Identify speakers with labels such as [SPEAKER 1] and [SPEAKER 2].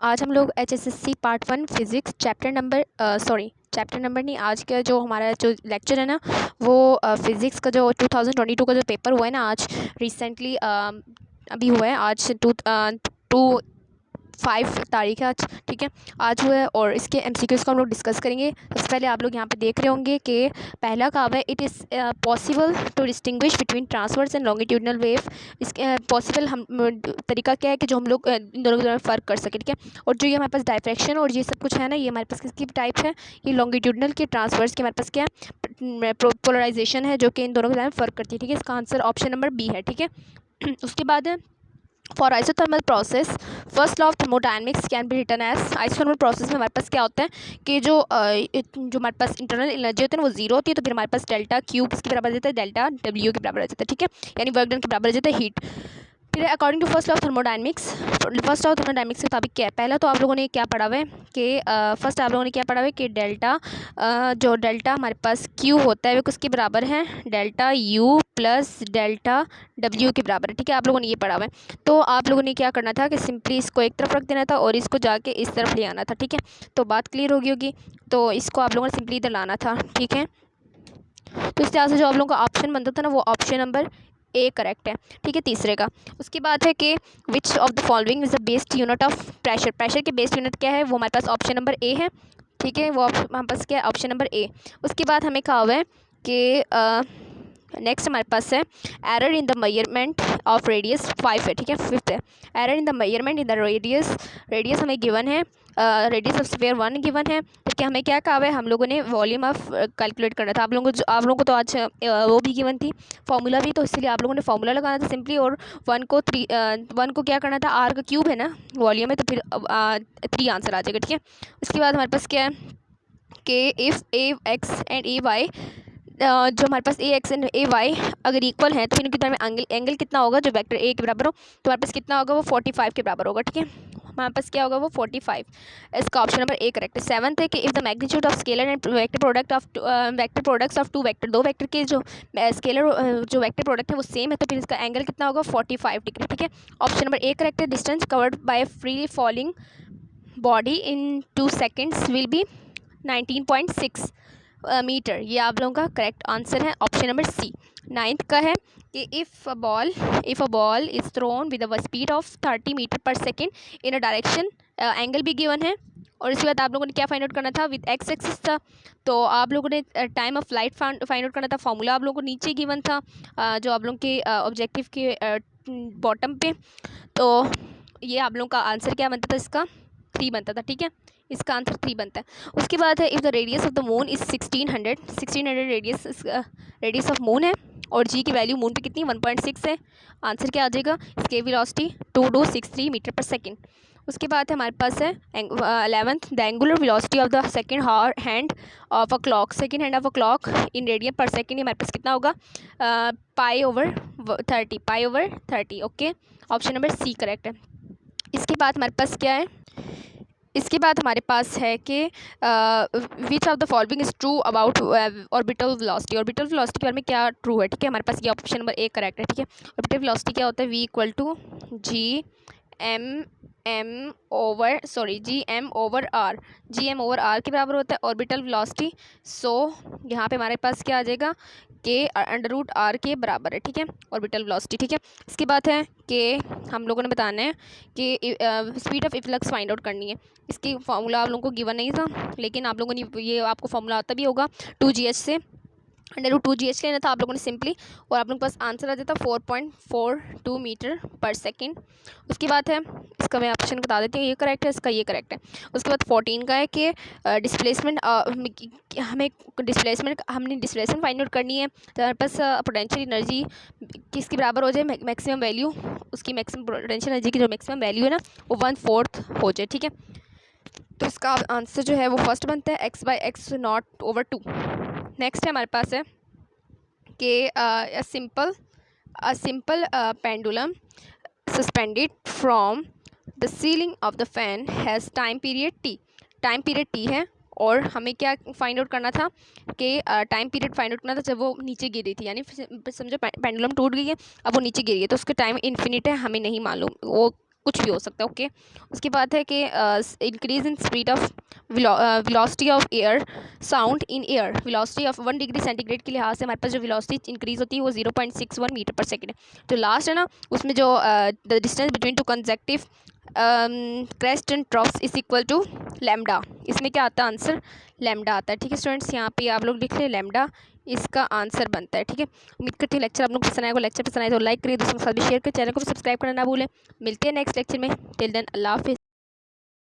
[SPEAKER 1] आज हम लोग HSSC part 1 physics chapter number नहीं, आज का जो हमारा जो लेक्चर है ना वो फिज़िक्स का जो 2022 का जो पेपर हुआ है ना आज रिसेंटली अभी हुआ है। आज 5 तारीख है आज, ठीक है, आज हुआ है। और इसके MCQs को हम लोग डिस्कस करेंगे। सबसे पहले आप लोग यहाँ पे देख रहे होंगे कि पहला कहावत है, it is possible to distinguish between transverse and longitudinal wave. इसके पॉसिबल हम तरीका क्या है कि जो हम लोग इन दोनों के दौरान फ़र्क कर सकें, ठीक है। और जो ये हमारे पास डायफ्रैक्शन और ये सब कुछ है ना, ये हमारे पास किसकी टाइप है, ये लॉन्गिट्यूडनल के ट्रांसवर्स के हमारे पास क्या है, पोलराइजेशन है, जो कि इन दोनों के दौरान फ़र्क करती है, ठीक है। इसका आंसर ऑप्शन नंबर बी है, ठीक है। उसके बाद है for isothermal process first law of thermodynamics can be written as. Isothermal process में हमारे पास क्या होता है कि जो हमारे पास इंटरनल एनर्जी होती है ना वो जीरो होती है, तो फिर हमारे पास डेल्टा क्यूब किसके बराबर आ जाता है, डेल्टा डब्ल्यू के बराबर आ जाता है, ठीक है, यानी वर्क डन के बराबर आ जाता है हीट। फिर according to first law of thermodynamics, first law of thermodynamics के मुताबिक क्या है, पहला तो आप लोगों ने क्या पढ़ा हुआ है कि फर्स्ट आप लोगों ने क्या पढ़ा हुआ है कि डेल्टा जो डेल्टा हमारे पास क्यू होता है वो किसके बराबर है, delta U plus delta W के बराबर है, ठीक है। आप लोगों ने ये पढ़ा हुआ है। तो आप लोगों ने क्या करना था कि सिंपली इसको एक तरफ रख देना था और इसको जाके इस तरफ ले आना था, ठीक है। तो बात क्लियर होगी। तो इसको आप लोगों ने सिंपली इधर लाना था, ठीक है। तो इस तरह से जो आप लोगों का ऑप्शन बनता था ना वो ऑप्शन नंबर ए करेक्ट है, ठीक है, तीसरे का। उसके बाद है कि which of the following is the based unit of pressure. Pressure के बेस्ड यूनिट क्या है, वो हमारे पास ऑप्शन नंबर ए है, ठीक है, वो हमारे पास क्या है, ऑप्शन नंबर ए। उसके बाद हमें कहा हुआ है कि नेक्स्ट हमारे पास है error in the measurement of radius 5 है, ठीक है, फिफ्थ है error in the measurement in the radius हमें गिवन है, रेडियस ऑफ स्फीयर 1 गिवन है, ठीक है। हमें क्या कहा है, हम लोगों ने वॉल्यूम ऑफ कैलकुलेट करना था। आप लोगों को तो आज वो भी गिवन थी फार्मूला भी, तो इसलिए आप लोगों ने फार्मूला लगाना था सिंपली। और 1 को क्या करना था, आर का क्यूब है ना वॉल्यूम है, तो फिर 3 आंसर आ जाएगा, ठीक है। उसके बाद हमारे पास क्या है कि if A X and A Y, जो हमारे पास A X and A Y अगर इक्वल हैं तो फिर इनके दरमियान एंगल कितना होगा, जो वेक्टर ए के बराबर हो तो हमारे पास कितना होगा, वो 45 के बराबर होगा, ठीक है। हमारे पास क्या होगा, वो 45। इसका ऑप्शन नंबर ए करेक्ट है। सेवंथ है कि if the magnitude of scalar and vector products of two vector, दो वेक्टर के जो स्केलर जो वेक्टर प्रोडक्ट है वो सेम है, तो फिर इसका एंगल कितना होगा, 45 डिग्री, ठीक है। ऑप्शन नंबर ए करेक्ट है। Distance covered by freely falling body in 2 seconds will be 19.6 metre, ये आप लोगों का करेक्ट आंसर है, ऑप्शन नंबर सी। 9th का है कि if a ball is thrown with a speed of 30 metre per second in a direction, angle भी given है। और इसके बाद आप लोगों ने क्या फाइंड आउट करना था, विद एक्स एक्सिस था, तो आप लोगों ने time of flight find out करना था। फॉर्मूला आप लोगों को नीचे गिवन था, जो आप लोगों के ऑब्जेक्टिव के बॉटम पे। तो ये आप लोगों का आंसर क्या बनता था, इसका 3 बनता था, ठीक है, इसका आंसर 3 बनता है। उसके बाद है if the radius of the moon is 1600 radius of moon है और जी की वैल्यू मून पे कितनी 1.6 है, आंसर क्या आ जाएगा, इसके वेलोसिटी 2263 मीटर पर सेकेंड। उसके बाद हमारे पास है 11th the angular velocity of the second hand of a clock, second hand of a clock in radian per second, हमारे पास कितना होगा, pi over 30, okay, option number C correct है। इसके बाद हमारे पास क्या है, इसके बाद हमारे पास है कि which of the following is true about orbital velocity. Orbital velocity के बारे में क्या ट्रू है, ठीक है, हमारे पास ये ऑप्शन नंबर ए करेक्ट है, ठीक है। ऑर्बिटल वेलोसिटी क्या होता है, V equal to G M over R के बराबर होता है ऑर्बिटल वेलोसिटी। सो यहाँ पे हमारे पास क्या आ जाएगा कि √r के बराबर है, ठीक है, ऑर्बिटल वेलोसिटी, ठीक है। इसके बाद है कि हम लोगों ने बताना है कि speed of efflux find out करनी है। इसकी फार्मूला आप लोगों को गिवन नहीं था, लेकिन आप लोगों ने ये आपको फार्मूला आता भी होगा 2gh से, √2gh लेना था आप लोगों ने सिंपली, और आप लोगों के पास आंसर आ जाता 4.42 मीटर पर सेकेंड। उसके बाद है इसका मैं ऑप्शन बता देती हूँ, ये करेक्ट है, इसका ये करेक्ट है। उसके बाद 14 का है कि डिस्प्लेसमेंट हमने डिस्प्लेसमेंट फाइंड आउट करनी है, तो हमारे पास पोटेंशियल एनर्जी किसके बराबर हो जाए, मैक्सिमम वैल्यू, उसकी मैक्सिमम पोटेंशियल एनर्जी की जो मैक्सिमम वैल्यू है ना वो 1/4 हो जाए, ठीक है। तो इसका आंसर जो है वो फर्स्ट बनता है x/x0/2। नेक्स्ट है हमारे पास है कि a simple pendulum suspended from the ceiling of the fan has time period T है, और हमें क्या फाइंड आउट करना था कि टाइम पीरियड फाइंड आउट करना था जब वो नीचे गिरी थी, यानी समझो पेंडुलम टूट गई है, अब वो नीचे गिरी है, तो उसका टाइम इन्फिनिट है, हमें नहीं मालूम वो कुछ भी हो सकता है। ओके, उसके बाद है कि increase in speed of velocity of air sound in air. Velocity of 1 degree centigrade के लिहाज से हमारे पास जो वेलोसिटी इंक्रीज होती है वो 0.61 मीटर पर सेकेंड है। तो लास्ट है ना, उसमें जो the distance between two consecutive crest and troughs is equal to lambda. इसमें क्या आता है आंसर? लैम्डा आता है। ठीक है स्टूडेंट्स, यहाँ पे आप लोग लिख लें लैम्डा, इसका आंसर बनता है। ठीक है, उम्मीद करती हूँ लेक्चर आप लोग पसंद आएगा। लेक्चर पसंद आए तो लाइक करिए, दोस्तों के साथ भी शेयर करें, चैनल को भी सब्सक्राइब करना ना भूलें। मिलते हैं नेक्स्ट लेक्चर में। टिल देन अल्लाह हाफिज़।